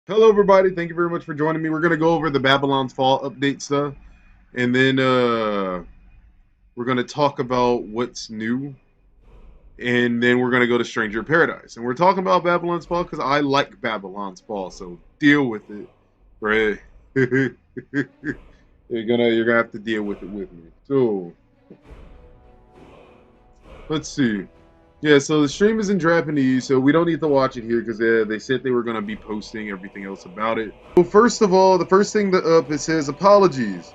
Hello, everybody. Thank you very much for joining me. We're gonna go over the Babylon's Fall update stuff, and then we're gonna talk about what's new, and then we're gonna go to Stranger Paradise. And we're talking about Babylon's Fall because I like Babylon's Fall, so deal with it, right? you're gonna have to deal with it with me. So let's see. Yeah, so the stream is in Japanese, so we don't need to watch it here because they said they were going to be posting everything else about it. So first of all, the first thing that up it says apologies.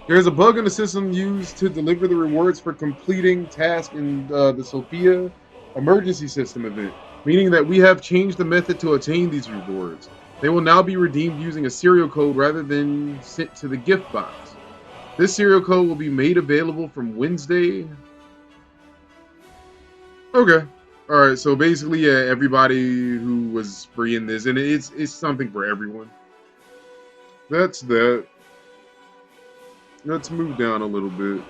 There's a bug in the system used to deliver the rewards for completing tasks in the Sophia emergency system event, meaning that we have changed the method to attain these rewards. They will now be redeemed using a serial code rather than sent to the gift box. This serial code will be made available from Wednesday. Okay. All right. So basically, yeah, everybody who was free in this, and it's something for everyone. That's that. Let's move down a little bit.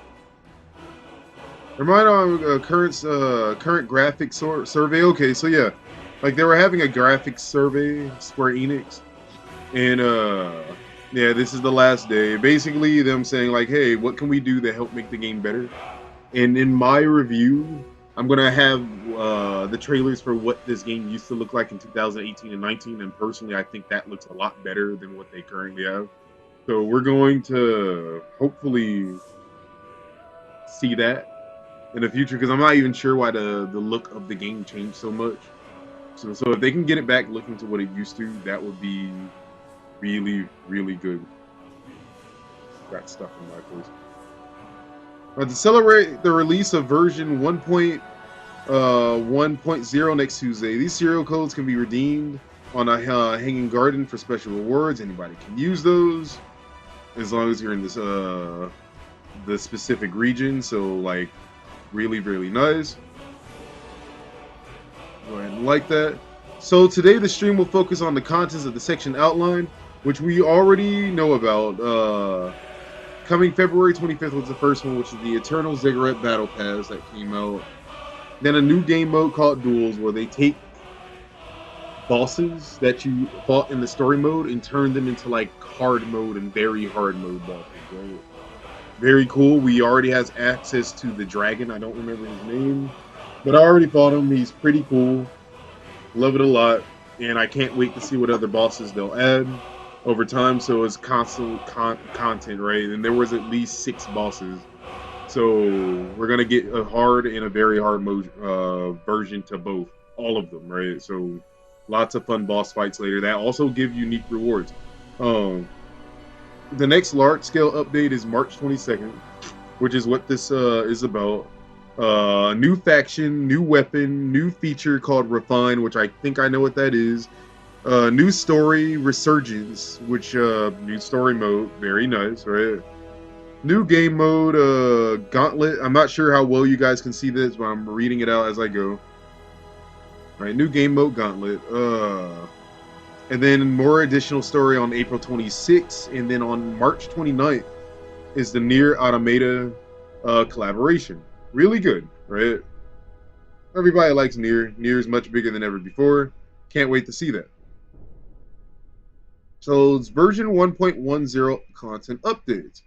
Remind on current graphics survey. Okay, so yeah, like they were having a graphics survey, Square Enix, and yeah, this is the last day. Basically, them saying like, hey, what can we do to help make the game better? And in my review, I'm gonna have the trailers for what this game used to look like in 2018 and 19, and personally, I think that looks a lot better than what they currently have. So we're going to hopefully see that in the future because I'm not even sure why the look of the game changed so much. So if they can get it back looking to what it used to, that would be really good. Got stuff in my face. To celebrate the release of version 1.0 next Tuesday, these serial codes can be redeemed on a hanging garden for special rewards. Anybody can use those as long as you're in this the specific region. So like really nice. Go ahead and like that. So today the stream will focus on the contents of the section outline, which we already know about. Coming February 25th was the first one, which is the Eternal Ziggurat Battle Pass that came out. Then a new game mode called Duels, where they take bosses that you fought in the story mode and turn them into like hard mode and very hard mode bosses. Right? Very cool. We already has access to the dragon. I don't remember his name, but I already fought him. He's pretty cool. Love it a lot, and I can't wait to see what other bosses they'll add over time. So it's constant content, right? And there was at least 6 bosses. So we're gonna get a hard and a very hard mode version to both, all of them, right? So lots of fun boss fights later that also give unique rewards. Um, the next large scale update is March 22nd, which is what this is about. New faction, new weapon, new feature called Refine, which I think I know what that is. New story, Resurgence, which new story mode, very nice, right? New game mode, Gauntlet. I'm not sure how well you guys can see this, but I'm reading it out as I go. All right, new game mode, Gauntlet. And then more additional story on April 26th, and then on March 29th is the Near Automata collaboration. Really good, right? Everybody likes Near. Near is much bigger than ever before. Can't wait to see that. So it's version 1.10 content updates.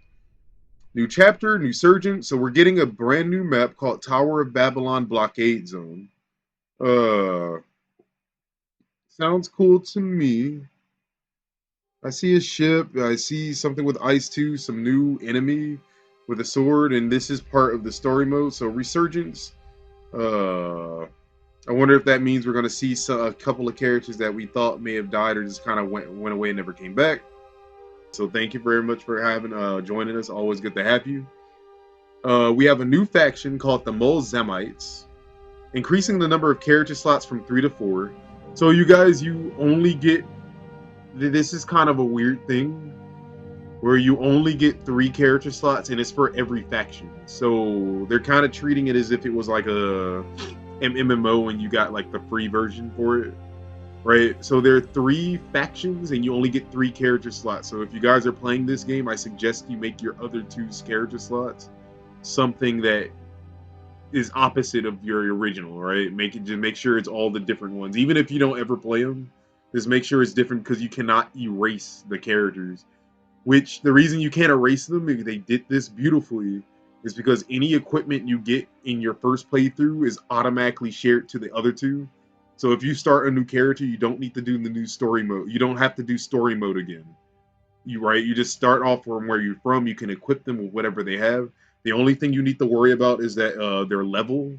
New chapter, new surgeon. So we're getting a brand new map called Tower of Babylon Blockade Zone. Uh, sounds cool to me. I see a ship. I see something with ice too. Some new enemy with a sword, and this is part of the story mode. So resurgence. I wonder if that means we're going to see a couple of characters that we thought may have died or just kind of went away and never came back. So thank you very much for having joining us. Always good to have you. We have a new faction called the Zemites, increasing the number of character slots from 3 to 4. So you guys, you only get. This is kind of a weird thing where you only get 3 character slots and it's for every faction. So they're kind of treating it as if it was like a MMO and you got like the free version for it, right? So there are 3 factions and you only get 3 character slots. So if you guys are playing this game, I suggest you make your other 2 character slots something that is opposite of your original, right? Make sure it's all the different ones, even if you don't ever play them. Just make sure it's different because you cannot erase the characters. Which the reason you can't erase them, they did this beautifully, is because any equipment you get in your first playthrough is automatically shared to the other two. So if you start a new character, you don't need to do the new story mode. You don't have to do story mode again. You just start off from where you're from. You can equip them with whatever they have. The only thing you need to worry about is that their level.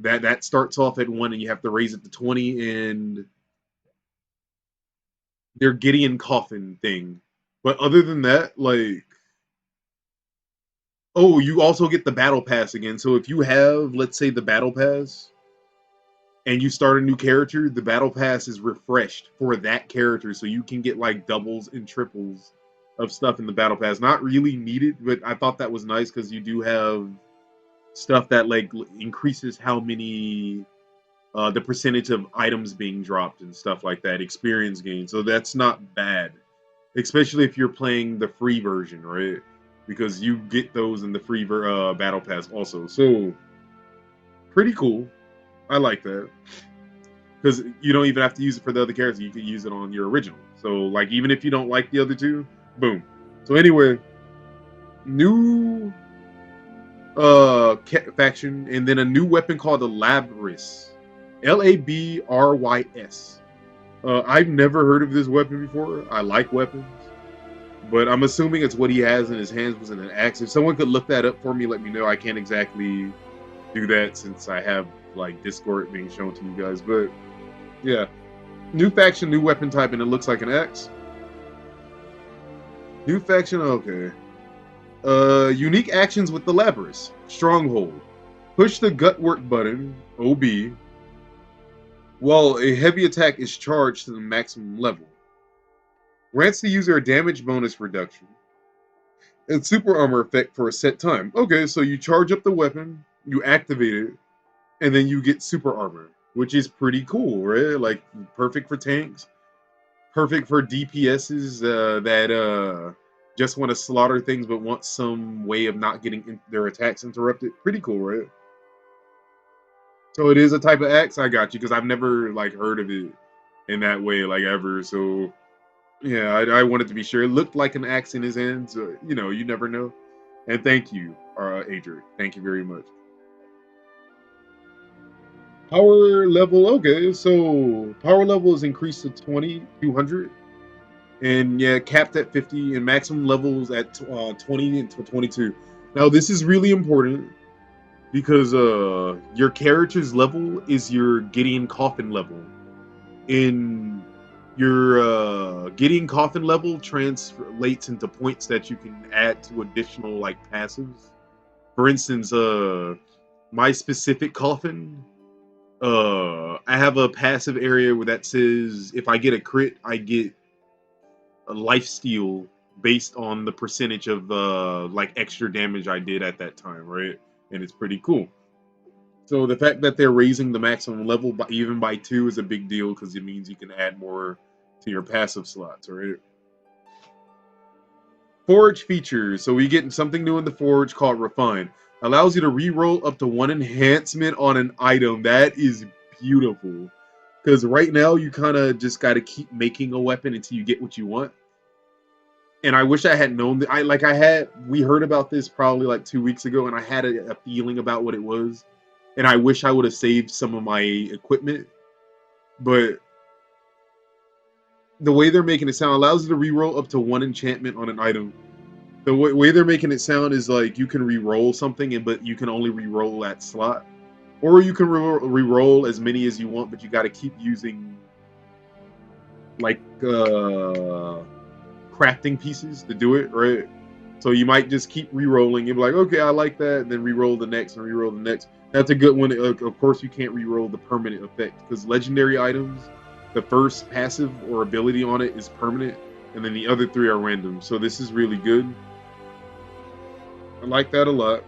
That starts off at 1 and you have to raise it to 20, and their Gideon coffin thing. But other than that, like, oh, you also get the battle pass again. So if you have, let's say, the battle pass and you start a new character, the battle pass is refreshed for that character, so you can get like doubles and triples of stuff in the battle pass. Not really needed, but I thought that was nice because you do have stuff that like increases how many the percentage of items being dropped and stuff like that, experience gain. So that's not bad, especially if you're playing the free version, right? Because you get those in the free battle pass also. So pretty cool. I like that because you don't even have to use it for the other characters. You can use it on your original. So like even if you don't like the other two, boom. So anyway, new faction, and then a new weapon called the Labrys. Labrys. I've never heard of this weapon before. I like weapons, but I'm assuming it's what he has in his hands was in an axe. If someone could look that up for me, let me know. I can't exactly do that since I have like Discord being shown to you guys. But yeah, new faction, new weapon type, and it looks like an axe. New faction, okay. Unique actions with the Labrys. Stronghold. Push the Gutwork button, OB, while a heavy attack is charged to the maximum level. Grants the user a damage bonus reduction and super armor effect for a set time. Okay, so you charge up the weapon, you activate it, and then you get super armor, which is pretty cool, right? Like, perfect for tanks, perfect for DPSs that just want to slaughter things but want some way of not getting their attacks interrupted. Pretty cool, right? So it is a type of axe. I got you, because I've never like heard of it in that way, like ever. So yeah, I wanted to be sure. It looked like an axe in his hands. You know, you never know. And thank you, Adrian. Thank you very much. Power level, okay. So power level is increased to 200, and yeah, capped at 50, and maximum levels at 20 and 22. Now this is really important because your character's level is your Gideon coffin level. In your Gideon coffin level translates into points that you can add to additional like passives. For instance, my specific coffin, I have a passive area where that says if I get a crit, I get a life steal based on the percentage of like extra damage I did at that time, right? And it's pretty cool. So the fact that they're raising the maximum level by, even by 2 is a big deal because it means you can add more to your passive slots, right? Forge features. So we get something new in the Forge called Refine. Allows you to re-roll up to 1 enhancement on an item. That is beautiful. Because right now you kind of just got to keep making a weapon until you get what you want. And I wish I had known that. We heard about this probably like 2 weeks ago, and I had a feeling about what it was. And I wish I would have saved some of my equipment. But the way they're making it sound allows you to re-roll up to 1 enchantment on an item. The way they're making it sound is like you can re-roll something, but you can only re-roll that slot. Or you can re-roll as many as you want, but you got to keep using like crafting pieces to do it, right? So you might just keep re-rolling. You'll be like, okay, I like that, and then re-roll the next and re-roll the next. That's a good one. Of course, you can't re-roll the permanent effect because legendary items, the first passive or ability on it is permanent, and then the other 3 are random. So this is really good. I like that a lot.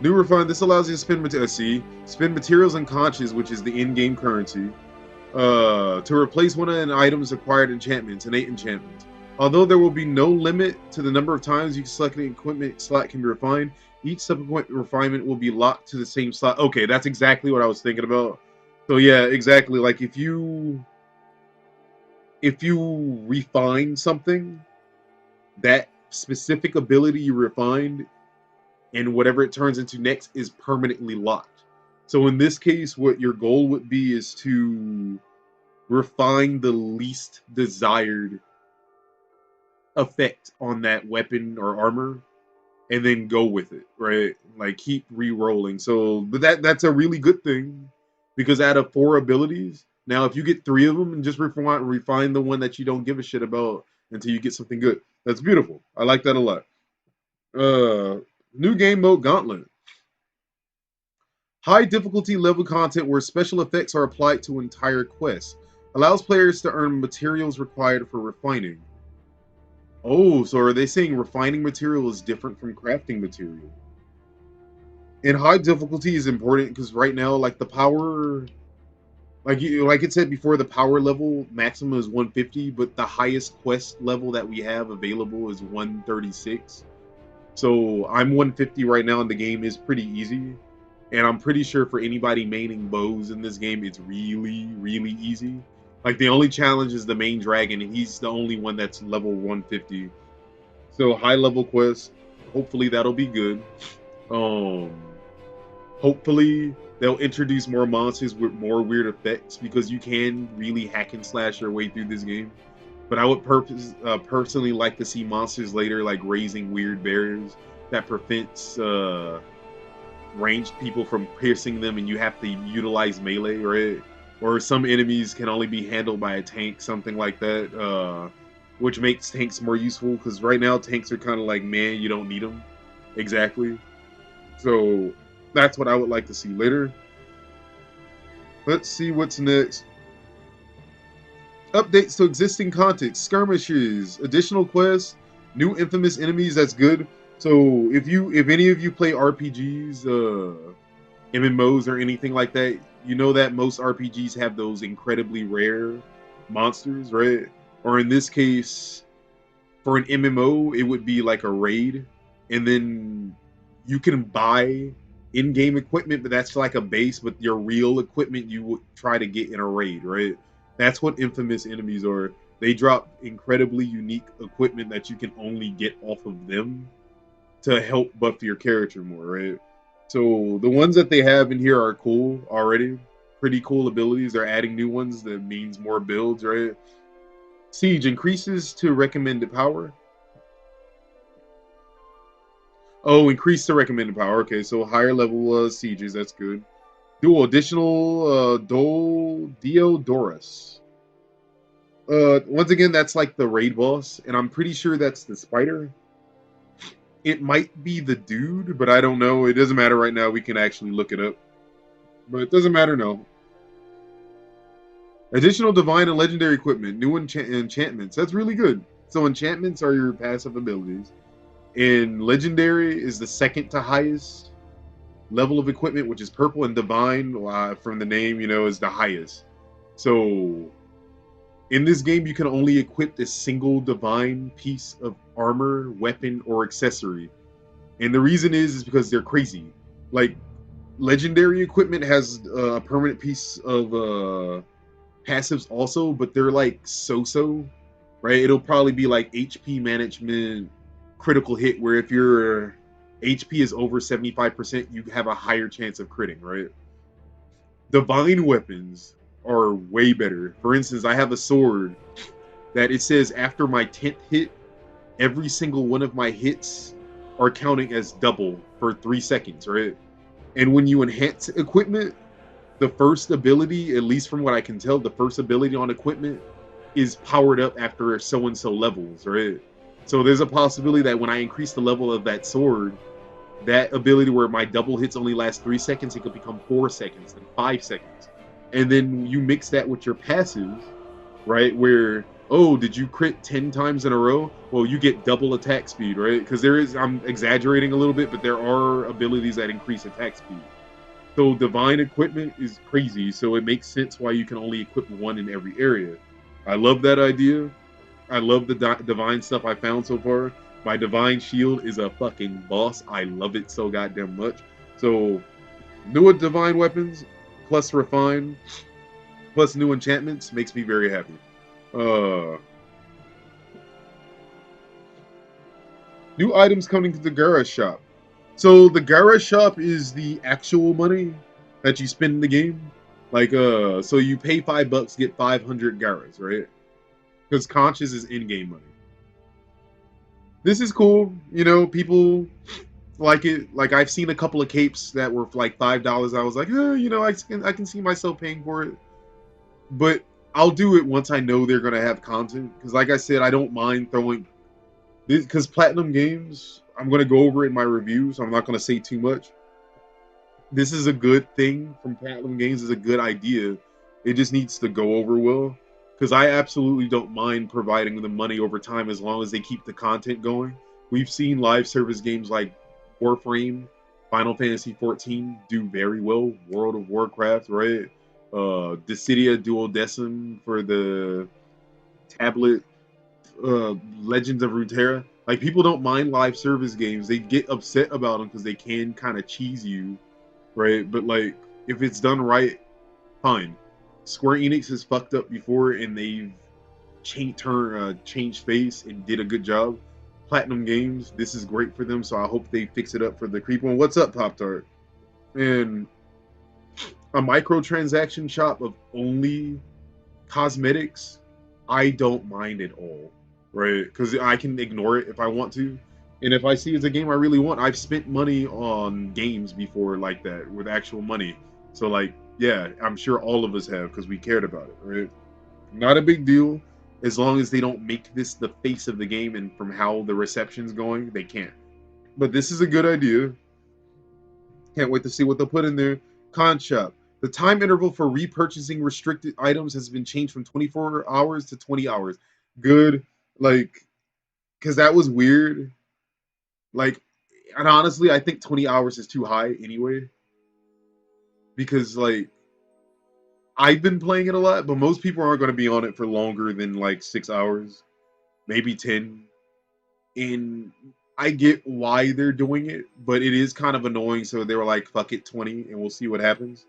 New Refine. This allows you to spend materials and conches, which is the in-game currency, to replace one of an item's acquired enchantments, innate enchantments. Although there will be no limit to the number of times you can select an equipment slot can be refined, each subsequent refinement will be locked to the same slot. Okay, that's exactly what I was thinking about. So yeah, exactly. Like if you refine something, that specific ability you refined and whatever it turns into next is permanently locked. So in this case, what your goal would be is to refine the least desired effect on that weapon or armor and then go with it, right? Like keep re-rolling. So, but that's a really good thing because out of 4 abilities, now if you get 3 of them and just refine the one that you don't give a shit about until you get something good, that's beautiful. I like that a lot. Uh, New game mode Gauntlet. High difficulty level content where special effects are applied to entire quests. Allows players to earn materials required for refining. Oh, so are they saying refining material is different from crafting material? And high difficulty is important because right now, like the power, like it said before, the power level maximum is 150, but the highest quest level that we have available is 136. So I'm 150 right now, and the game is pretty easy. And I'm pretty sure for anybody maining bows in this game, it's really, really easy. Like the only challenge is the main dragon, and he's the only one that's level 150. So high level quest. Hopefully that'll be good. Um, Hopefully they'll introduce more monsters with more weird effects because you can really hack and slash your way through this game. But I would personally like to see monsters later, like raising weird barriers that prevents ranged people from piercing them, and you have to utilize melee, right? Or some enemies can only be handled by a tank, something like that, which makes tanks more useful because right now tanks are kind of like, man, you don't need them exactly. So that's what I would like to see later. Let's see what's next. Updates to existing content, skirmishes, additional quests, new infamous enemies. That's good. So if any of you play RPGs, MMOs or anything like that, you know that most RPGs have those incredibly rare monsters, right? Or in this case, for an MMO, it would be like a raid, and then you can buy in-game equipment, but that's like a base. But your real equipment you would try to get in a raid, right? That's what infamous enemies are. They drop incredibly unique equipment that you can only get off of them to help buff your character more, right? So the ones that they have in here are cool already. Pretty cool abilities. They're adding new ones that means more builds, right? Siege increases to recommended power. Oh, increase the recommended power. Okay, so higher level sieges. That's good. Dual additional Diodorus. Once again, that's like the raid boss, and I'm pretty sure that's the spider. It might be the dude, but I don't know. It doesn't matter right now. We can actually look it up, but it doesn't matter now. Additional divine and legendary equipment, new enchantments. That's really good. So enchantments are your passive abilities, and legendary is the second to highest level of equipment, which is purple, and divine, from the name, is the highest. So in this game, you can only equip a single divine piece of armor, weapon, or accessory, and the reason is because they're crazy. Like legendary equipment has a permanent piece of passives also, but they're like so, right? It'll probably be like HP management, critical hit, where if your HP is over 75%, you have a higher chance of critting, right? Divine weapons are way better. For instance, I have a sword that it says after my 10th hit, every single one of my hits are counting as double for 3 seconds, right? And when you enhance equipment, the first ability, at least from what I can tell, the first ability on equipment is powered up after so and so levels, right? So there's a possibility that when I increase the level of that sword, that ability where my double hits only last 3 seconds, it could become 4 seconds and 5 seconds. And then you mix that with your passives, right? Where, oh, did you crit 10 times in a row? Well, you get double attack speed, right? Because I'm exaggerating a little bit, but there are abilities that increase attack speed. So divine equipment is crazy, so it makes sense why you can only equip one in every area. I love that idea. I love the divine stuff I found so far. My divine shield is a fucking boss. I love it so goddamn much. So, new divine weapons. plus refine plus new enchantments makes me very happy. Uh, New items coming to the Gara shop. So the Gara shop is the actual money that you spend in the game. Like so you pay $5, get 500 Garas, right? Because conscious is in-game money. This is cool. You know, people like it. Like I've seen a couple of capes that were like $5. I was like, you know, I can see myself paying for it. But I'll do it once I know they're gonna have content. Because like I said, I don't mind throwing this because platinum games. I'm gonna go over it in my review, so I'm not gonna say too much. This is a good thing from platinum games. Is a good idea. It just needs to go over well. Because I absolutely don't mind providing the money over time as long as they keep the content going. We've seen live service games like Warframe, Final Fantasy 14 do very well. World of Warcraft, right? Dissidia Duodecim for the tablet, Legends of Runeterra. Like people don't mind live service games. They get upset about them because they can kind of cheese you, right? But like if it's done right, fine. Square Enix has fucked up before, and they've changed face and did a good job. Platinum Games, this is great for them, so I hope they fix it up for the creep one. What's up, Pop Tart? And a microtransaction shop of only cosmetics, I don't mind at all, right? Because I can ignore it if I want to. And if I see it's a game I really want, I've spent money on games before like that with actual money. So, like, yeah, I'm sure all of us have because we cared about it, right? Not a big deal as long as they don't make this the face of the game, and from how the reception's going, they can't. But this is a good idea. Can't wait to see what they'll put in there. Con shop. The time interval for repurchasing restricted items has been changed from 24 hours to 20 hours. Good. Like, because that was weird. Like, and honestly, I think 20 hours is too high anyway. Because, like, I've been playing it a lot, but most people aren't going to be on it for longer than like 6 hours, maybe 10. And I get why they're doing it, but it is kind of annoying. So they were like, fuck it, 20, and we'll see what happens.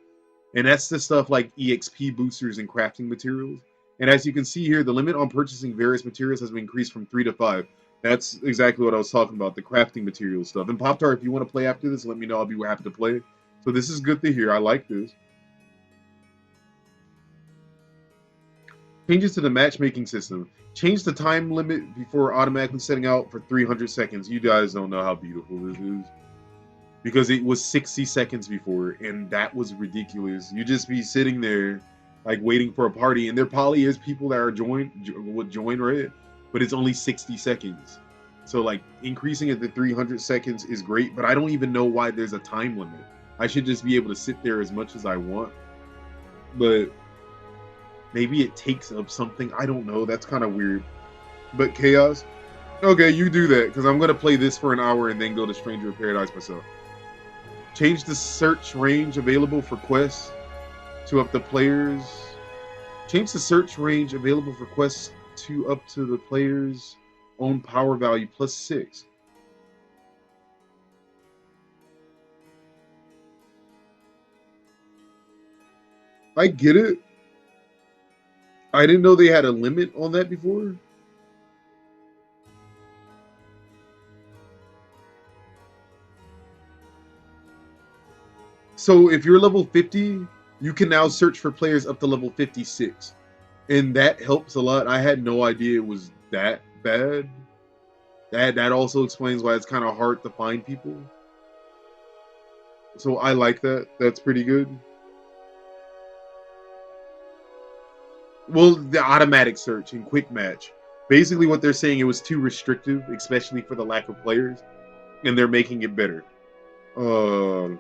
And that's the stuff like EXP boosters and crafting materials. And as you can see here, the limit on purchasing various materials has been increased from 3 to 5. That's exactly what I was talking about, the crafting material stuff. And Pop Tart, if you want to play after this, let me know. I'll be happy to play. So this is good to hear. I like this. Changes to the matchmaking system. Change the time limit before automatically setting out for 300 seconds. You guys don't know how beautiful this is. Because it was 60 seconds before, and that was ridiculous. You just be sitting there, like, waiting for a party, and there probably is people that are would join, right? But it's only 60 seconds. So, like, increasing it to 300 seconds is great, but I don't even know why there's a time limit. I should just be able to sit there as much as I want. But maybe it takes up something. I don't know. That's kind of weird. But Chaos, okay, you do that, because I'm going to play this for an hour and then go to Stranger of Paradise myself. Change the search range available for quests to up the players. Change the search range available for quests to up to the player's own power value plus 6. I get it. I didn't know they had a limit on that before. So if you're level 50, you can now search for players up to level 56. And that helps a lot. I had no idea it was that bad. That also explains why it's kind of hard to find people. So I like that. That's pretty good. Well, the automatic search and quick match. Basically, what they're saying, it was too restrictive, especially for the lack of players, and they're making it better. Uh,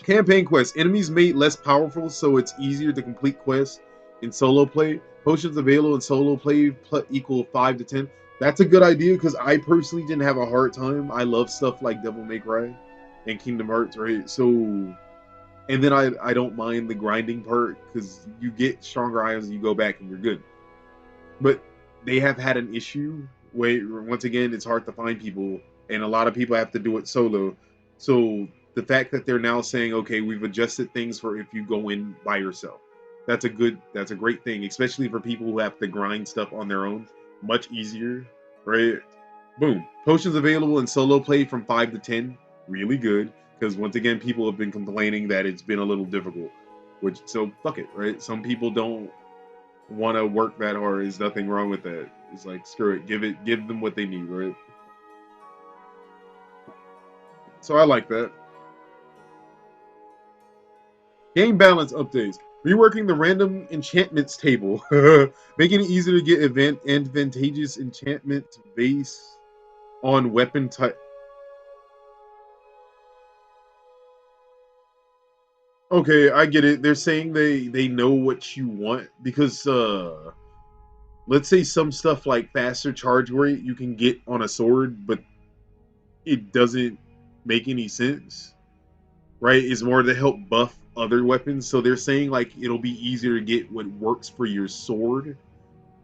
Campaign quests. Enemies made less powerful, so it's easier to complete quests in solo play. Potions available in solo play equal 5 to 10. That's a good idea because I personally didn't have a hard time. I love stuff like Devil May Cry and Kingdom Hearts, right? So, and then I don't mind the grinding part because you get stronger items and you go back and you're good. But they have had an issue where, once again, it's hard to find people, and a lot of people have to do it solo. So the fact that they're now saying, okay, we've adjusted things for if you go in by yourself. That's a great thing, especially for people who have to grind stuff on their own. Much easier, right? Boom. Potions available in solo play from 5 to 10. Really good. Because once again, people have been complaining that it's been a little difficult. So fuck it, right? Some people don't want to work that hard. There's nothing wrong with that. It's like, screw it. Give them what they need, right? So I like that. Game balance updates. Reworking the random enchantments table. Making it easier to get advantageous enchantments based on weapon type. Okay, I get it. They're saying they know what you want because let's say some stuff like faster charge rate you can get on a sword, but it doesn't make any sense, right? It's more to help buff other weapons. So they're saying like it'll be easier to get what works for your sword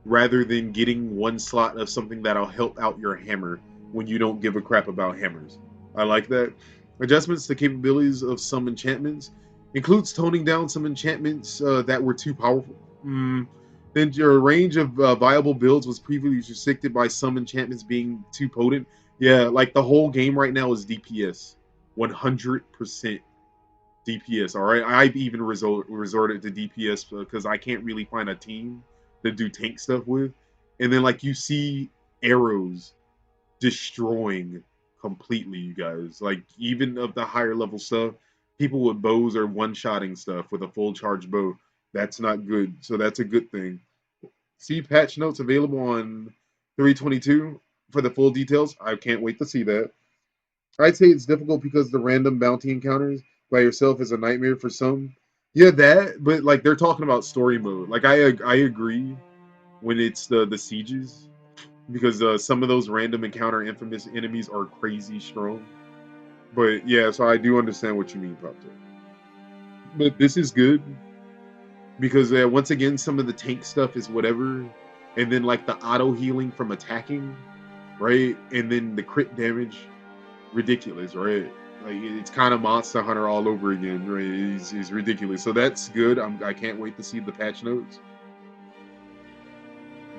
rather than getting one slot of something that'll help out your hammer when you don't give a crap about hammers. I like that. Adjustments to capabilities of some enchantments includes toning down some enchantments that were too powerful. Then your range of viable builds was previously restricted by some enchantments being too potent. Yeah, like the whole game right now is DPS, 100% DPS. All right, I've even resorted to DPS because I can't really find a team to do tank stuff with, and then like you see arrows destroying completely, you guys. Like even of the higher level stuff, people with bows are one-shotting stuff with a full charge bow. That's not good. So that's a good thing. See patch notes available on 322 for the full details. I can't wait to see that. I'd say it's difficult because the random bounty encounters by yourself is a nightmare for some. Yeah, that, but like they're talking about story mode. Like I agree when it's the sieges because some of those random encounter infamous enemies are crazy strong. But yeah, so I do understand what you mean, Pop Tart. But this is good because once again, some of the tank stuff is whatever, and then like the auto healing from attacking, right, and then the crit damage, ridiculous, right? Like it's kind of Monster Hunter all over again, right? It's ridiculous. So that's good. I can't wait to see the patch notes.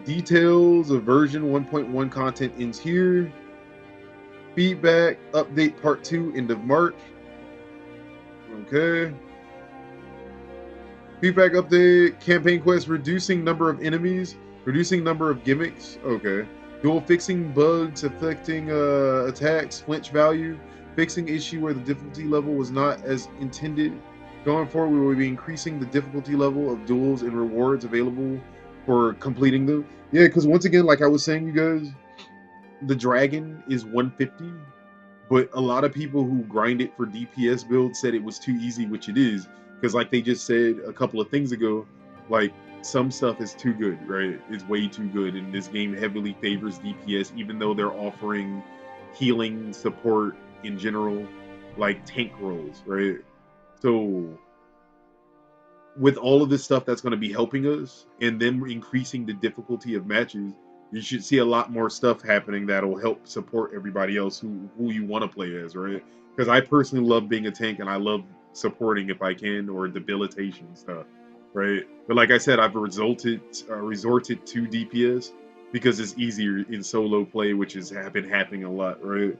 Details of version 1.1 content ends here. Feedback update part 2 end of March. Okay. Feedback update campaign quest reducing number of enemies, reducing number of gimmicks. Okay. Dual fixing bugs affecting attacks, flinch value, fixing issue where the difficulty level was not as intended. Going forward, we will be increasing the difficulty level of duels and rewards available for completing them. Yeah, because once again, like I was saying, you guys, the dragon is 150, but a lot of people who grind it for DPS builds said it was too easy, which it is, because like they just said a couple of things ago, like some stuff is too good, right? It's way too good, and this game heavily favors DPS, even though they're offering healing support in general, like tank roles, right? So with all of this stuff that's going to be helping us and then increasing the difficulty of matches, you should see a lot more stuff happening that'll help support everybody else who you want to play as, right? Because I personally love being a tank and I love supporting if I can, or debilitation stuff, right? But like I said, I've resorted to DPS because it's easier in solo play, which has been happening a lot, right?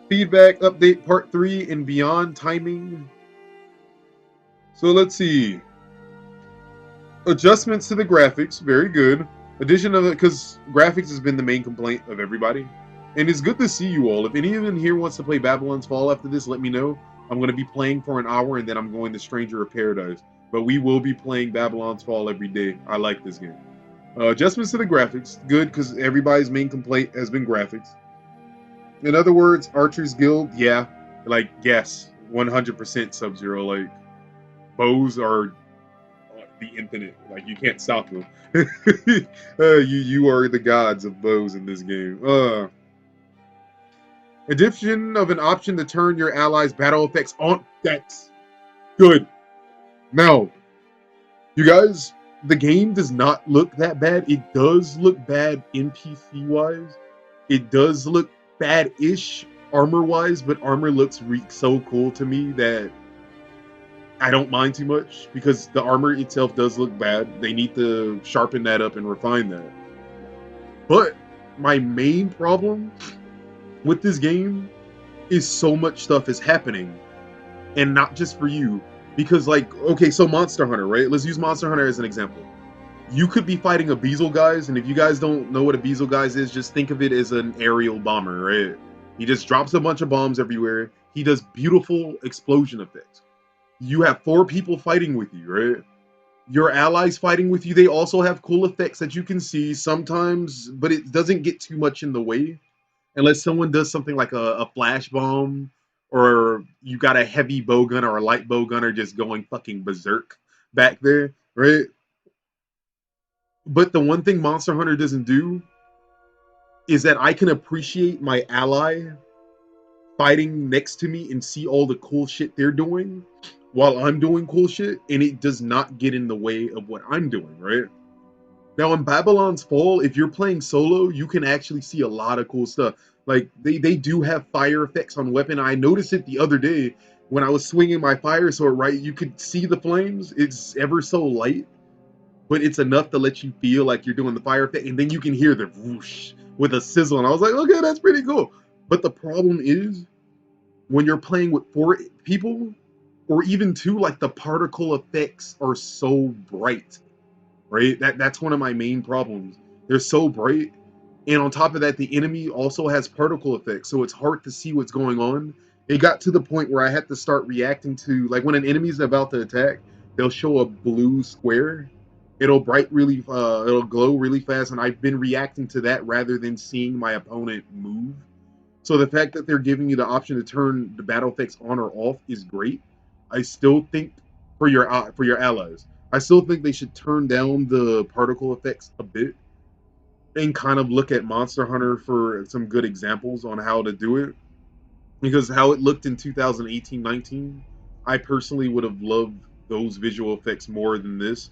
Feedback update part 3 and beyond timing. So let's see. Adjustments to the graphics, very good. Addition of it, because graphics has been the main complaint of everybody. And it's good to see you all. If anyone here wants to play Babylon's Fall after this, let me know. I'm going to be playing for an hour and then I'm going to Stranger of Paradise. But we will be playing Babylon's Fall every day. I like this game. Adjustments to the graphics, good, because everybody's main complaint has been graphics. In other words, Archer's Guild, yeah. Like, yes, 100% Sub-Zero. Like, bows are the infinite. Like you can't stop them. You are the gods of bows in this game. Addition of an option to turn your allies' battle effects on. That's good. Now, you guys, the game does not look that bad. It does look bad NPC wise. It does look bad-ish armor-wise, but armor looks so cool to me that I don't mind too much because the armor itself does look bad. They need to sharpen that up and refine that. But my main problem with this game is so much stuff is happening, and not just for you. Because, like, okay, so Monster Hunter, right? Let's use Monster Hunter as an example. You could be fighting a Bezelgeuse, and if you guys don't know what a Bezelgeuse is, just think of it as an aerial bomber, right? He just drops a bunch of bombs everywhere. He does beautiful explosion effects. You have 4 people fighting with you, right? Your allies fighting with you, they also have cool effects that you can see sometimes, but it doesn't get too much in the way unless someone does something like a flash bomb, or you got a heavy bow gun or a light bow gunner just going fucking berserk back there, right? But the one thing Monster Hunter doesn't do is that I can appreciate my ally fighting next to me and see all the cool shit they're doing while I'm doing cool shit, and it does not get in the way of what I'm doing, right? Now in Babylon's Fall, if you're playing solo, you can actually see a lot of cool stuff. Like they do have fire effects on weapon. I noticed it the other day when I was swinging my fire sword, right? You could see the flames. It's ever so light, but it's enough to let you feel like you're doing the fire effect, and then you can hear the whoosh with a sizzle. And I was like, okay, that's pretty cool. But the problem is when you're playing with 4 people or even 2, like the particle effects are so bright, right? That's one of my main problems. They're so bright, and on top of that, the enemy also has particle effects, so it's hard to see what's going on. It got to the point where I had to start reacting to, like, when an enemy's about to attack, they'll show a blue square. It'll glow really fast, and I've been reacting to that rather than seeing my opponent move. So the fact that they're giving you the option to turn the battle effects on or off is great. I still think for your allies, I still think they should turn down the particle effects a bit and kind of look at Monster Hunter for some good examples on how to do it. Because how it looked in 2018-19, I personally would have loved those visual effects more than this.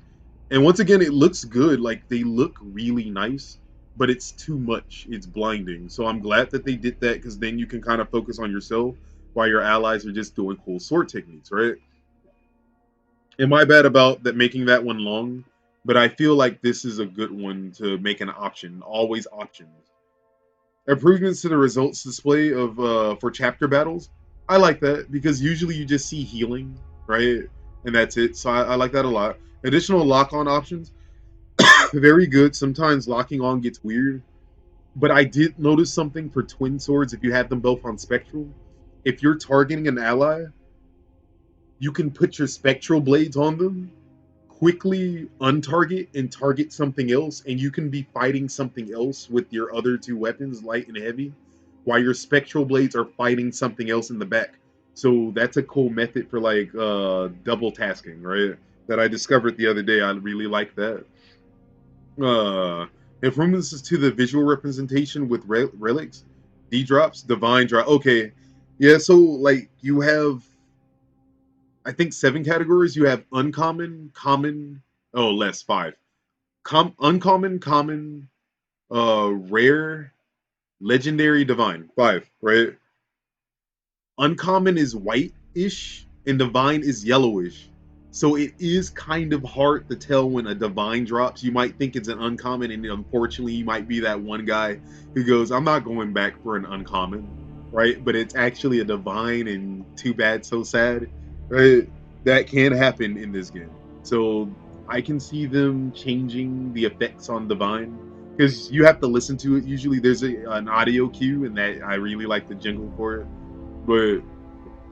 And once again, it looks good. Like, they look really nice, but it's too much. It's blinding. So I'm glad that they did that, because then you can kind of focus on yourself while your allies are just doing cool sword techniques, right? Am I bad about that making that one long? But I feel like this is a good one to make an option. Always options. Improvements to the results display of for chapter battles. I like that because usually you just see healing, right? And that's it. So I like that a lot. Additional lock-on options, very good. Sometimes locking on gets weird, but I did notice something for twin swords. If you have them both on spectral, if you're targeting an ally, you can put your spectral blades on them, quickly untarget and target something else, and you can be fighting something else with your other 2 weapons, light and heavy, while your spectral blades are fighting something else in the back. So that's a cool method for, like, double tasking, right? That I discovered the other day. I really like that. Uh, Improvements to the visual representation with relics, D drops, divine drop. Okay, yeah. So, like, you have, I think, 7 categories. You have uncommon, common. Oh, less 5. Uncommon, common, rare, legendary, divine. 5, right? Uncommon is white-ish, and divine is yellowish. So it is kind of hard to tell when a divine drops. You might think it's an uncommon, and unfortunately, you might be that one guy who goes, "I'm not going back for an uncommon," right? But it's actually a divine, and too bad, so sad, right? That can happen in this game. So I can see them changing the effects on divine because you have to listen to it. Usually, there's an audio cue, and that I really like the jingle for it. But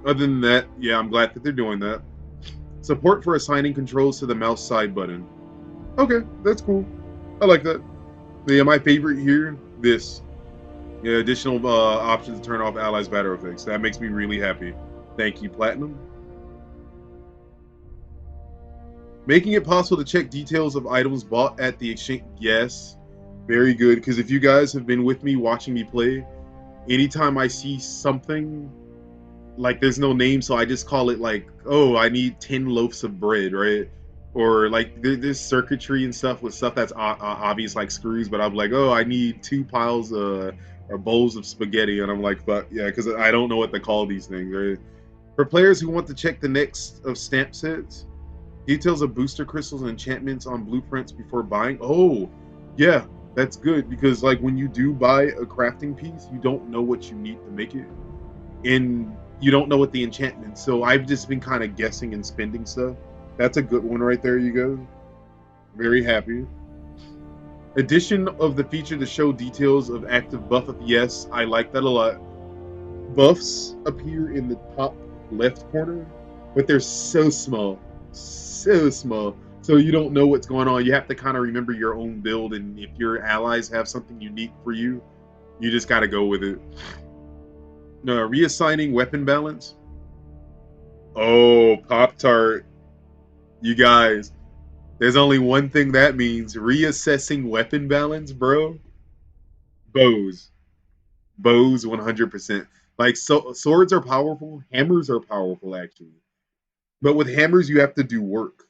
other than that, yeah, I'm glad that they're doing that. Support for assigning controls to the mouse side button. Okay, that's cool. I like that. Yeah, my favorite here, this. Yeah, additional options to turn off allies' battle effects. That makes me really happy. Thank you, Platinum. Making it possible to check details of items bought at the exchange. Yes, very good. Because if you guys have been with me watching me play, anytime I see something, like, there's no name, so I just call it, like, oh, I need 10 loaves of bread, right? Or, like, there's circuitry and stuff with stuff that's obvious, like screws, but I'm like, oh, I need 2 piles or bowls of spaghetti, and I'm like, fuck yeah, because I don't know what to call these things. Right? For players who want to check the next of stamp sets, details of booster crystals and enchantments on blueprints before buying. Oh, yeah, that's good because like when you do buy a crafting piece, you don't know what you need to make it, and you don't know what the enchantment. So I've just been kind of guessing and spending stuff. That's a good one right there, you guys. Very happy. Addition of the feature to show details of active buff. Yes, I like that a lot. Buffs appear in the top left corner, but they're so small, so small. So you don't know what's going on. You have to kind of remember your own build, and if your allies have something unique for you, you just got to go with it. No, reassigning weapon balance. Oh, Pop Tart, you guys. There's only one thing that means: reassessing weapon balance, bro. Bows, bows, 100%. Like so, swords are powerful. Hammers are powerful, actually. But with hammers, you have to do work,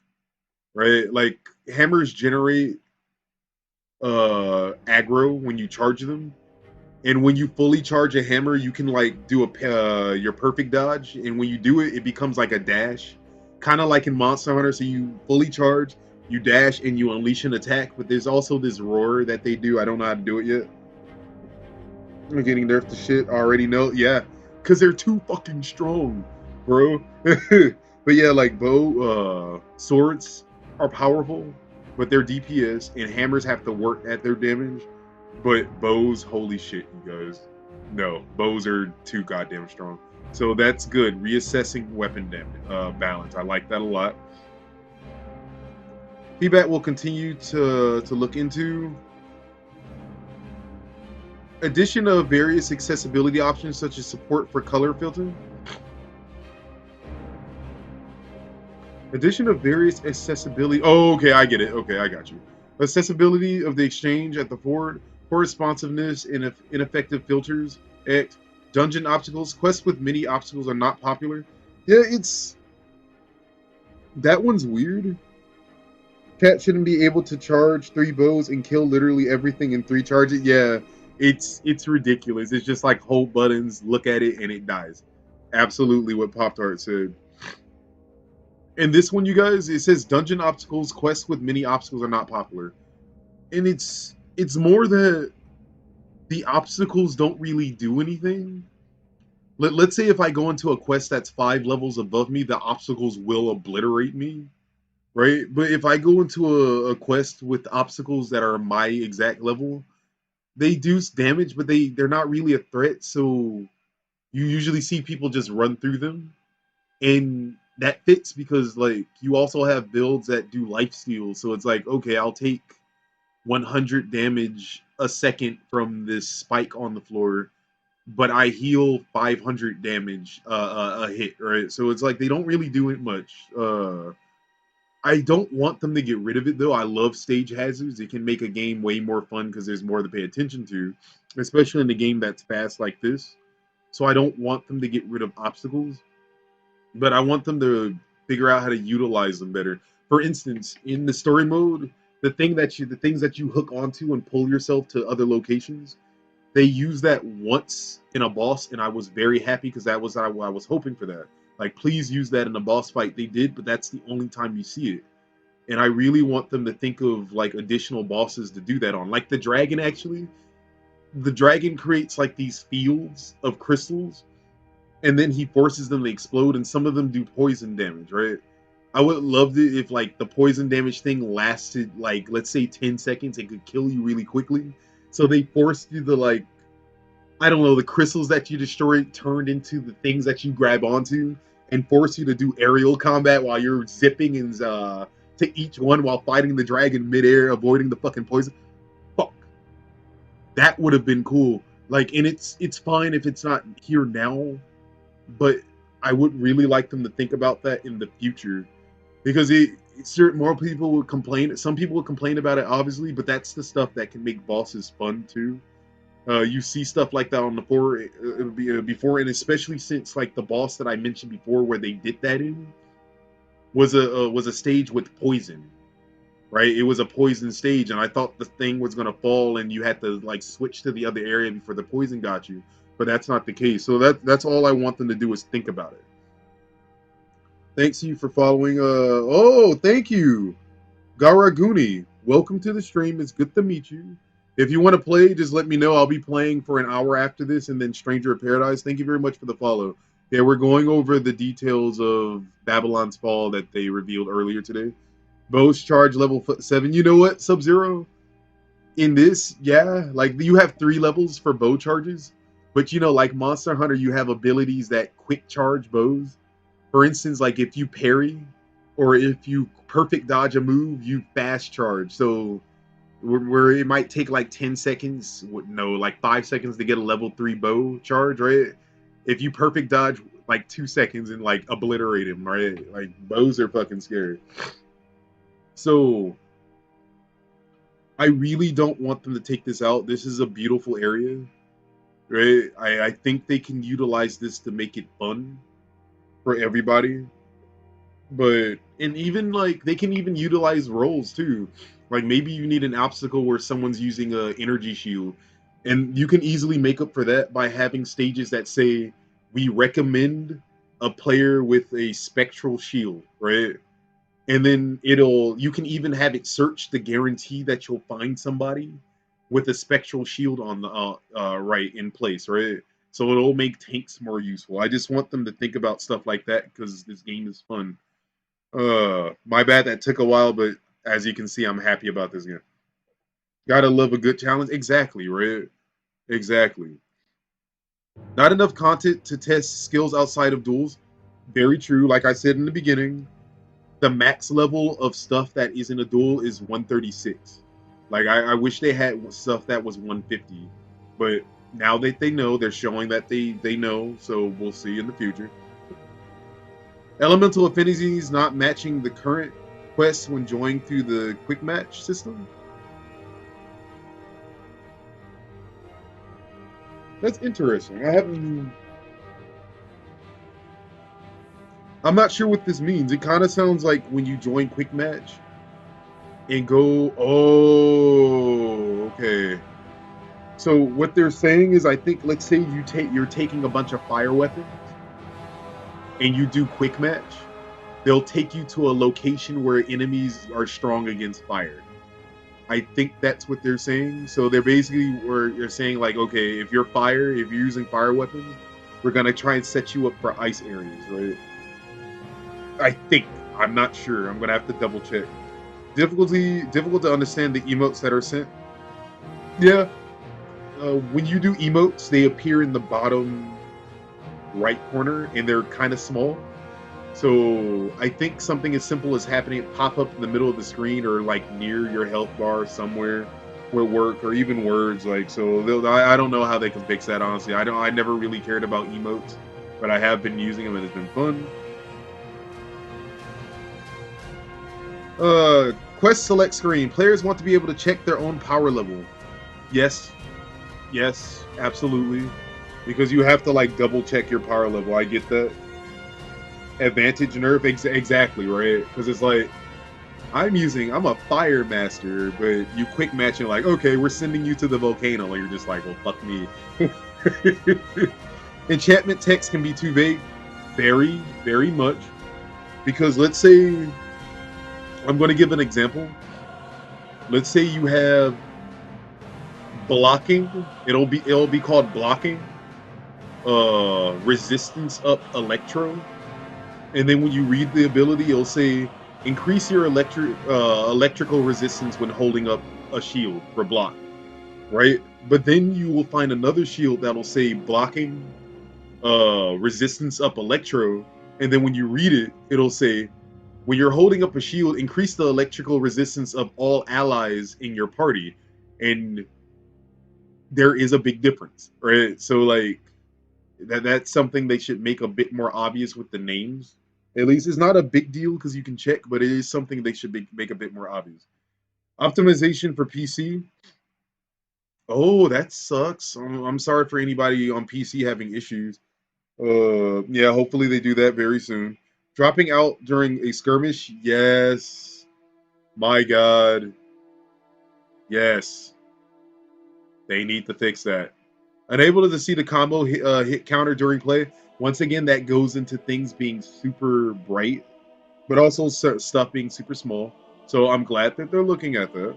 right? Like hammers generate aggro when you charge them, and when you fully charge a hammer, you can like do a your perfect dodge, and when you do it, it becomes like a dash, kind of like in Monster Hunter. So you fully charge, you dash, and you unleash an attack. But there's also this roar that they do. I don't know how to do it yet. I'm getting nerfed to shit. I already know. Yeah, because they're too fucking strong, bro. But yeah, like swords are powerful, but they're DPS, and hammers have to work at their damage. But bows, holy shit, you guys. No, bows are too goddamn strong. So that's good. Reassessing weapon damage balance. I like that a lot. Feedback will continue to look into. Addition of various accessibility options such as support for color filtering. Addition of various accessibility. Oh, okay, I get it. Okay, I got you. Accessibility of the exchange at the forward, poor responsiveness, and ineffective filters. X. Dungeon obstacles. Quests with many obstacles are not popular. Yeah, it's that one's weird. Cat shouldn't be able to charge 3 bows and kill literally everything in 3 charges. Yeah, it's ridiculous. It's just like hold buttons, look at it, and it dies. Absolutely what Pop Tart said. And this one, you guys, it says dungeon obstacles, quests with many obstacles are not popular. And it's more that the obstacles don't really do anything. Let's say if I go into a quest that's 5 levels above me, the obstacles will obliterate me, right? But if I go into a quest with obstacles that are my exact level, they do damage, but they're not really a threat. So you usually see people just run through them, and that fits because like you also have builds that do life steal. So it's like, okay, I'll take 100 damage a second from this spike on the floor, but I heal 500 damage a hit, right? So it's like they don't really do it much. I don't want them to get rid of it though. I love stage hazards. It can make a game way more fun because there's more to pay attention to, especially in a game that's fast like this. So I don't want them to get rid of obstacles, but I want them to figure out how to utilize them better. For instance, in the story mode, the things that you hook onto and pull yourself to other locations, they use that once in a boss, and I was very happy because that was I was hoping for that. Like, please use that in a boss fight. They did, but that's the only time you see it. And I really want them to think of like additional bosses to do that on. Like the dragon, actually, the dragon creates like these fields of crystals, and then he forces them to explode, and some of them do poison damage, right? I would love it if like the poison damage thing lasted like, let's say, 10 seconds and could kill you really quickly. So they forced you to like, I don't know, the crystals that you destroyed turned into the things that you grab onto and force you to do aerial combat while you're zipping and to each one while fighting the dragon midair, avoiding the fucking poison. Fuck, that would have been cool. Like, and it's fine if it's not here now, but I would really like them to think about that in the future because certain more people would complain. Some people would complain about it, obviously, but that's the stuff that can make bosses fun too. You see stuff like that on the before, and especially since like the boss that I mentioned before, where they did that in was a stage with poison. right? It was a poison stage, and I thought the thing was gonna fall, and you had to like switch to the other area before the poison got you. But that's not the case. So that's all I want them to do is think about it. Thanks you for following. Oh, thank you, Garaguni. Welcome to the stream. It's good to meet you. If you want to play, just let me know. I'll be playing for an hour after this, and then Stranger of Paradise. Thank you very much for the follow. Yeah, we're going over the details of Babylon's Fall that they revealed earlier today. Bows charge level 7. You know what, Sub Zero? In this, yeah, like you have 3 levels for bow charges, but like Monster Hunter, you have abilities that quick charge bows. For instance, like if you parry or if you perfect dodge a move, you fast charge. So where it might take like 10 seconds, no, like 5 seconds to get a level 3 bow charge, right? If you perfect dodge like 2 seconds and like obliterate him, right? Like bows are fucking scary. So I really don't want them to take this out. This is a beautiful area, right? I think they can utilize this to make it fun for everybody. But and even like they can even utilize roles too. Like maybe you need an obstacle where someone's using a energy shield, and you can easily make up for that by having stages that say we recommend a player with a spectral shield, right? And then you can even have it search to guarantee that you'll find somebody with a spectral shield on the right in place, right? So it'll make tanks more useful. I just want them to think about stuff like that because this game is fun. My bad, that took a while, but as you can see, I'm happy about this game. Gotta love a good challenge. Exactly, right? Exactly. Not enough content to test skills outside of duels. Very true. Like I said in the beginning, the max level of stuff that isn't a duel is 136. Like I wish they had stuff that was 150, but now that they know, they're showing that they know. So we'll see in the future. Elemental affinities not matching the current quests when joining through the quick match system. That's interesting. I haven't. I'm not sure what this means. It kind of sounds like when you join quick match and go. Oh, okay. So what they're saying is, I think, let's say you're taking a bunch of fire weapons and you do quick match. They'll take you to a location where enemies are strong against fire. I think that's what they're saying. So they're basically where you're saying like, okay, if you're using fire weapons, we're gonna try and set you up for ice areas, right? I think. I'm not sure. I'm gonna have to double check. Difficult to understand the emotes that are sent. Yeah. When you do emotes, they appear in the bottom right corner and they're kind of small. So I think something as simple as having it pop up in the middle of the screen or like near your health bar somewhere will work, or even words like so. I don't know how they can fix that honestly. I never really cared about emotes, but I have been using them and it's been fun. Quest select screen. Players want to be able to check their own power level. Yes, yes, absolutely, because you have to like double check your power level. I get that. Advantage nerf, exactly, right? Because it's like I'm a fire master, but you quick match and like, okay, we're sending you to the volcano. And you're just like, well, fuck me. Enchantment text can be too vague, very, very much. Because let's say I'm going to give an example. Let's say you have blocking. It'll be called blocking. Resistance up electro, and then when you read the ability, it'll say increase your electrical resistance when holding up a shield for block, right? But then you will find another shield that'll say blocking resistance up electro, and then when you read it, it'll say when you're holding up a shield, increase the electrical resistance of all allies in your party, and there is a big difference, right? So like that's something they should make a bit more obvious with the names. At least it's not a big deal because you can check, but it is something they should make a bit more obvious. Optimization for PC. Oh, that sucks. I'm sorry for anybody on PC having issues. Yeah, hopefully they do that very soon. Dropping out during a skirmish. Yes, My God. Yes. They need to fix that. Unable to see the combo hit counter during play. Once again, that goes into things being super bright, but also stuff being super small. So I'm glad that they're looking at that.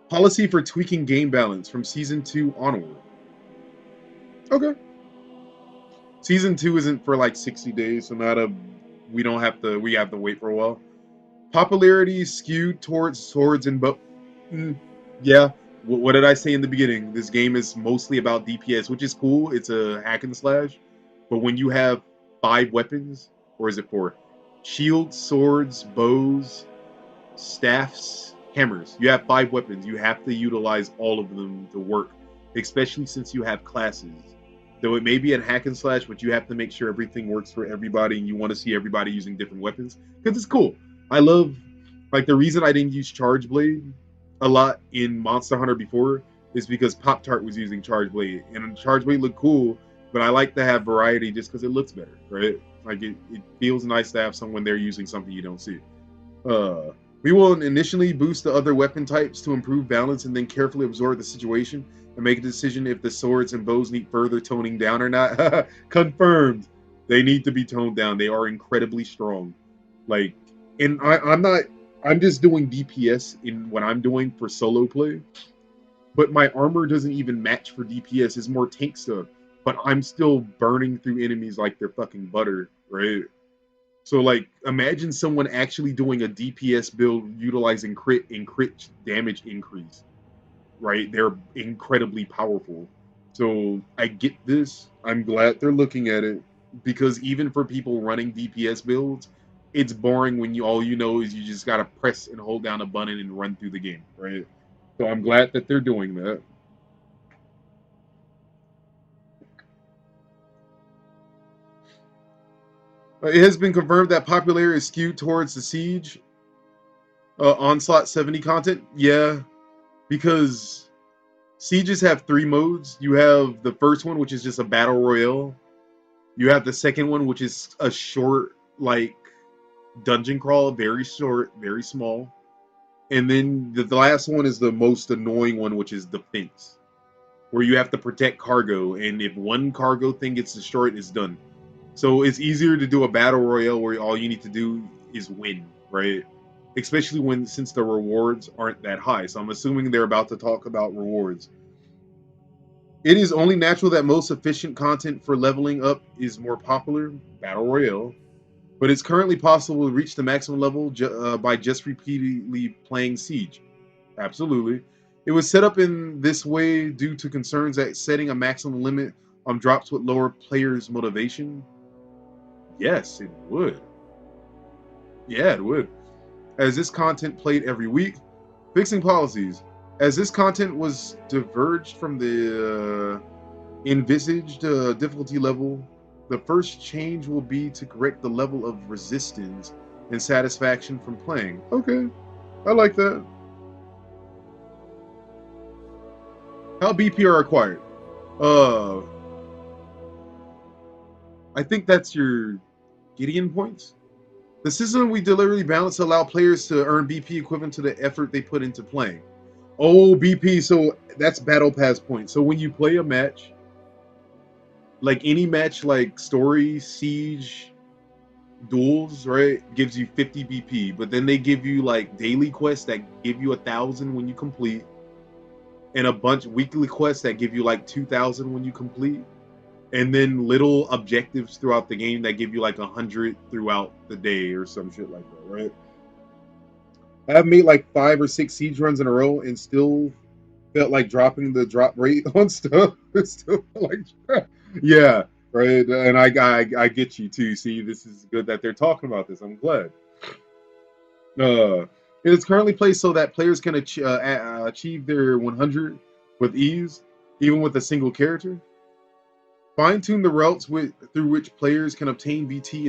Policy for tweaking game balance from season 2 onward. Okay. Season 2 isn't for like 60 days, so not a we have to wait for a while. Popularity skewed towards swords and bow. Yeah. What did I say in the beginning? This game is mostly about DPS, which is cool. It's a hack and slash. But when you have 5 weapons, or is it 4? Shields, swords, bows, staffs, hammers. You have 5 weapons. You have to utilize all of them to work, especially since you have classes. Though it may be a hack and slash, but you have to make sure everything works for everybody, and you want to see everybody using different weapons because it's cool. I love, like, the reason I didn't use Charge Blade a lot in Monster Hunter before is because Pop Tart was using Charge Blade, and Charge Blade looked cool, but I like to have variety just because it looks better, right? Like it feels nice to have someone there using something you don't see. Uh, we will initially boost the other weapon types to improve balance and then carefully absorb the situation and make a decision if the swords and bows need further toning down or not. Confirmed. They need to be toned down. They are incredibly strong. Like, and I'm not, I'm just doing DPS in what I'm doing for solo play, but my armor doesn't even match for DPS. It's more tank stuff. But I'm still burning through enemies like they're fucking butter, right? So, like, imagine someone actually doing a DPS build utilizing crit and crit damage increase, right? They're incredibly powerful. So I get this. I'm glad they're looking at it because even for people running DPS builds, it's boring when you all you know is you just gotta press and hold down a button and run through the game, right? So I'm glad that they're doing that. It has been confirmed that popularity is skewed towards the Siege Onslaught 70 content. Yeah, because Sieges have 3 modes. You have the first one, which is just a battle royale. You have the second one, which is a short, like, dungeon crawl, very short, very small. And then the last one is the most annoying one, which is defense, where you have to protect cargo. And if one cargo thing gets destroyed, it's done. So it's easier to do a battle royale where all you need to do is win, right? Especially since the rewards aren't that high. So I'm assuming they're about to talk about rewards. It is only natural that most efficient content for leveling up is more popular, Battle Royale, but it's currently possible to reach the maximum level by just repeatedly playing Siege. Absolutely. It was set up in this way due to concerns that setting a maximum limit on drops would lower players' motivation. Yes, it would. Yeah, it would. As this content played every week, fixing policies. As this content was diverged from the envisaged difficulty level, the first change will be to correct the level of resistance and satisfaction from playing. Okay, I like that. How BP are acquired? Uh, I think that's your Gideon points. The system we deliberately balance allow players to earn BP equivalent to the effort they put into playing. Oh, BP, so that's battle pass points. So when you play a match, like any match like story, siege, duels, right, gives you 50 BP, but then they give you like daily quests that give you 1,000 when you complete, and a bunch weekly quests that give you like 2,000 when you complete, and then little objectives throughout the game that give you like 100 throughout the day or some shit like that, right? I've made like 5 or 6 siege runs in a row and still felt like dropping the drop rate on stuff. It still felt like, yeah, right. And I get you too. See, this is good that they're talking about this. I'm glad. Uh, it is currently placed so that players can achieve their 100 with ease, even with a single character. Fine tune the routes through which players can obtain BP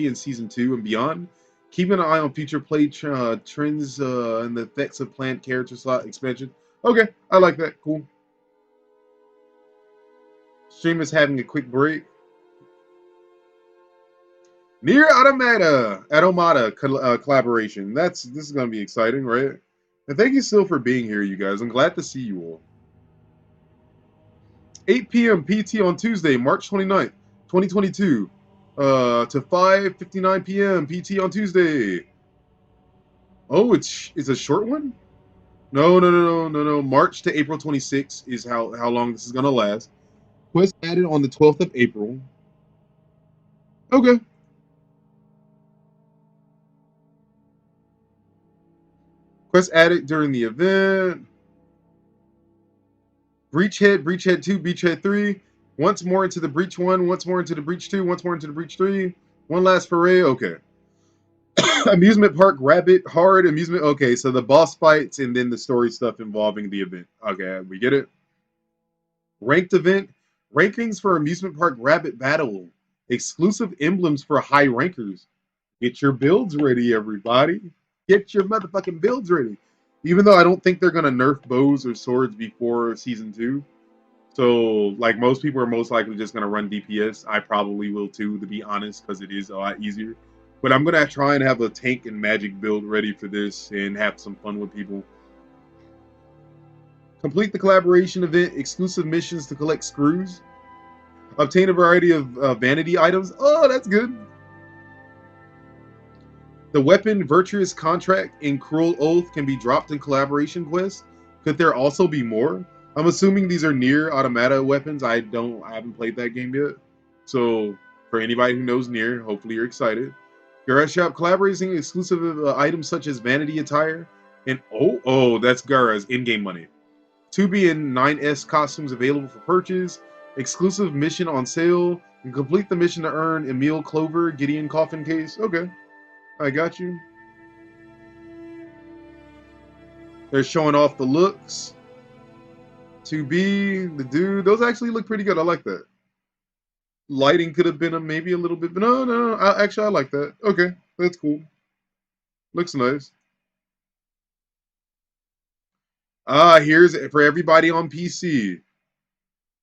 in season 2 and beyond. Keep an eye on future play trends and the effects of planned character slot expansion. Okay, I like that. Cool. Stream is having a quick break. Near Automata collaboration. This is gonna be exciting, right? And thank you still for being here, you guys. I'm glad to see you all. 8 p.m. PT on Tuesday, March 29th, 2022. To 5:59 p.m. PT on Tuesday. Oh, it's a short one? No. March to April 26th is how long this is gonna last. Quest added on the 12th of April. Okay. Quest added during the event. Breachhead 2, Breachhead 3. Once more into the Breach 1, once more into the Breach 2, once more into the Breach 3. One last foray. Okay. Amusement Park Rabbit Hard Amusement. Okay, so the boss fights and then the story stuff involving the event. Okay, we get it. Ranked event. Rankings for Amusement Park Rabbit Battle. Exclusive emblems for high rankers. Get your builds ready, everybody. Get your motherfucking builds ready. Even though I don't think they're gonna nerf bows or swords before season 2. So, like, most people are most likely just gonna run DPS. I probably will too, to be honest, because it is a lot easier. But I'm gonna try and have a tank and magic build ready for this and have some fun with people. Complete the collaboration event, exclusive missions to collect screws. Obtain a variety of vanity items. Oh, that's good. The weapon Virtuous Contract and Cruel Oath can be dropped in collaboration quests. Could there also be more? I'm assuming these are near automata weapons. I haven't played that game yet. So for anybody who knows near, hopefully you're excited. Garage Shop collaborating exclusive items such as vanity attire and that's Gara's in-game money. 2B and 9S costumes available for purchase. Exclusive mission on sale. And complete the mission to earn Emil Clover Gideon coffin case. Okay. I got you. They're showing off the looks. To be the dude, those actually look pretty good. I like that. Lighting could have been maybe a little bit, but no. I like that. Okay, that's cool. Looks nice. Here's for everybody on PC.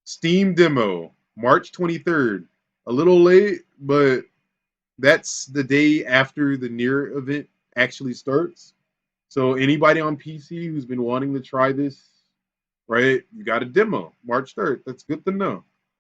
Steam demo, March 23rd. A little late, but that's the day after the near event actually starts. So anybody on PC who's been wanting to try this, right? You got a demo, March 3rd. That's good to know.